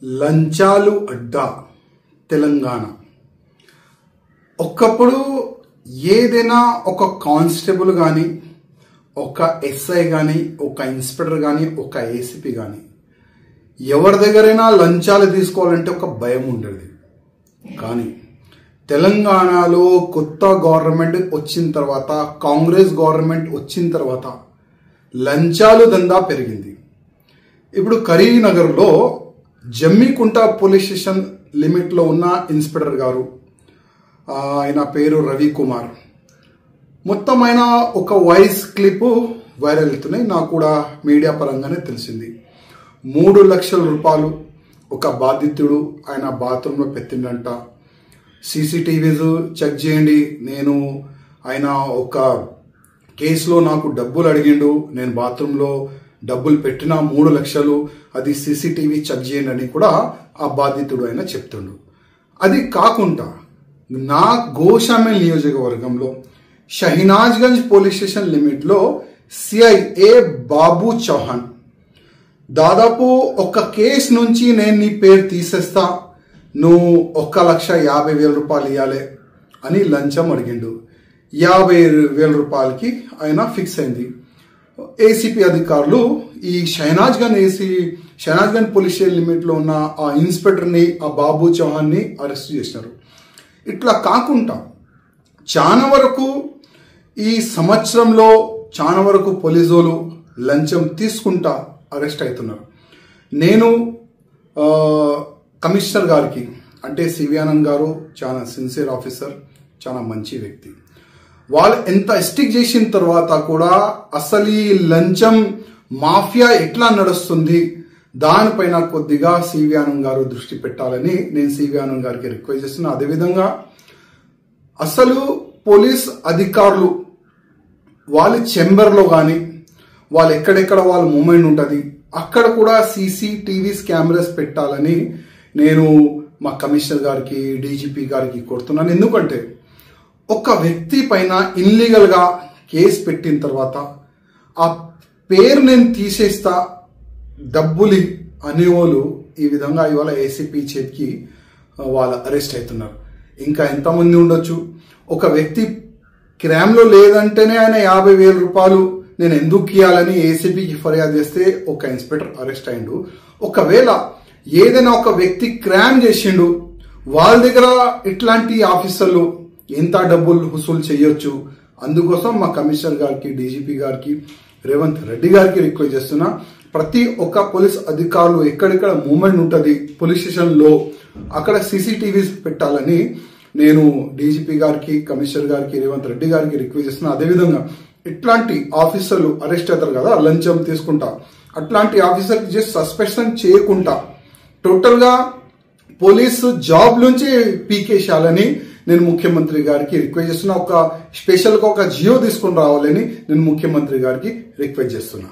లంచాలు అడ్డా తెలంగాణ. ఒకప్పుడు ఏదైనా ఒక కానిస్టేబుల్ కానీ, ఒక ఎస్ఐ కానీ, ఒక ఇన్స్పెక్టర్ కానీ, ఒక ఏసీపీ కానీ ఎవరి దగ్గరైనా లంచాలు తీసుకోవాలంటే ఒక భయం ఉండేది. కానీ తెలంగాణలో కొత్త గవర్నమెంట్ వచ్చిన తర్వాత, కాంగ్రెస్ గవర్నమెంట్ వచ్చిన తర్వాత లంచాలు దందా పెరిగింది. ఇప్పుడు కరీంనగర్లో జమ్మికుంట పోలీస్ స్టేషన్ లిమిట్లో ఉన్న ఇన్స్పెక్టర్ గారు, ఆయన పేరు రవికుమార్, మొత్తం ఆయన ఒక వాయిస్ క్లిప్ వైరల్ అవుతున్నాయి. నాకు కూడా మీడియా పరంగానే తెలిసింది. 3 లక్షల రూపాయలు ఒక బాధితుడు ఆయన బాత్రూంలో పెట్టిండంట. సీసీటీవీస్ చెక్ చేయండి, ఆయన ఒక కేసులో నాకు డబ్బులు అడిగిండు, నేను బాత్రూంలో డబ్బులు పెట్టిన 3 లక్షలు, అది సీసీటీవీ చెక్ చేయండి అని కూడా ఆ బాధితుడు ఆయన చెప్తుండు. అది కాకుండా నా గోషామేల్ నియోజకవర్గంలో షహీనాజ్గంజ్ పోలీస్ స్టేషన్ లిమిట్లో సిఐ ఏ బాబు చౌహాన్ దాదాపు ఒక కేసు నుంచి నేను నీ పేరు తీసేస్తా, నువ్వు 1,50,000 రూపాయలు ఇవ్వాలి అని లంచం అడిగిండు. 50,000 రూపాయలకి ఆయన ఫిక్స్ అయింది. ఏసీపీ అధికారులు ఈ షహీనాజ్గంజ్ పోలీస్ స్టేషన్ లిమిట్లో ఉన్న ఆ ఇన్స్పెక్టర్ని, ఆ బాబు చౌహాన్ని అరెస్ట్ చేసినారు. ఇట్లా కాకుండా చాలా వరకు ఈ సంవత్సరంలో చాలా వరకు పోలీసులు లంచం తీసుకుంటా అరెస్ట్ అవుతున్నారు. నేను కమిషనర్ గారికి, అంటే సివి ఆనంద్ గారు చాలా సిన్సియర్ ఆఫీసర్, చాలా మంచి వ్యక్తి, వాళ్ళు ఎంత స్టిక్ చేసిన తర్వాత కూడా అసలు ఈ లంచం మాఫియా ఎట్లా నడుస్తుంది దానిపైన కొద్దిగా సివి ఆనంద్ గారు దృష్టి పెట్టాలని నేను సివి ఆనంద్ గారికి రిక్వెస్ట్ చేస్తున్నా. అదేవిధంగా అసలు పోలీస్ అధికారులు వాళ్ళ చెంబర్లో కానీ, వాళ్ళు ఎక్కడెక్కడ వాళ్ళ మూమెంట్ ఉంటుంది అక్కడ కూడా సీసీటీవీస్ కెమెరాస్ పెట్టాలని నేను మా కమిషనర్ గారికి, డీజీపీ గారికి కోరుతున్నాను. ఎందుకంటే ఒక వ్యక్తి పైన ఇల్లీగల్గా కేసు పెట్టిన తర్వాత ఆ పేరు నేను తీసేస్తా, డబ్బులు అనేవాళ్ళు ఈ విధంగా ఇవాళ ఏసీపీ చేతికి వాళ్ళు అరెస్ట్ అవుతున్నారు. ఇంకా ఎంతమంది ఉండొచ్చు. ఒక వ్యక్తి క్రైమ్లో లేదంటేనే ఆయన 50,000 రూపాయలు నేను ఎందుకు ఇవ్వాలని ఏసీపీకి ఫిర్యాదు చేస్తే ఒక ఇన్స్పెక్టర్ అరెస్ట్ అయిండు. ఒకవేళ ఏదైనా ఒక వ్యక్తి క్రైమ్ చేసిండు, వాళ్ళ దగ్గర ఇట్లాంటి ఆఫీసర్లు ఎంత డబ్బులు వసూలు చేయొచ్చు. అందుకోసం మా కమిషనర్ గారికి, డీజీపీ గారికి, రేవంత్ రెడ్డి గారికి రిక్వెస్ట్ చేస్తున్నా, ప్రతి ఒక్క పోలీస్ అధికారులు ఎక్కడెక్కడ మూమెంట్ ఉంటుంది పోలీస్ స్టేషన్లో అక్కడ సీసీటీవీస్ పెట్టాలని నేను డీజీపీ గారికి, కమిషనర్ గారికి, రేవంత్ రెడ్డి గారికి రిక్వెస్ట్ చేస్తున్నా. అదేవిధంగా ఇట్లాంటి ఆఫీసర్లు అరెస్ట్ అవుతారు కదా లంచం తీసుకుంటా, అట్లాంటి ఆఫీసర్కి జస్ట్ సస్పెన్షన్ చేయకుండా టోటల్గా పోలీసు జాబ్ నుంచి పీకేసేయాలని నేను ముఖ్యమంత్రి గారికి రిక్వెస్ట్ చేస్తున్నా. ఒక స్పెషల్గా ఒక జియో తీసుకుని రావాలని నేను ముఖ్యమంత్రి గారికి రిక్వెస్ట్ చేస్తున్నా.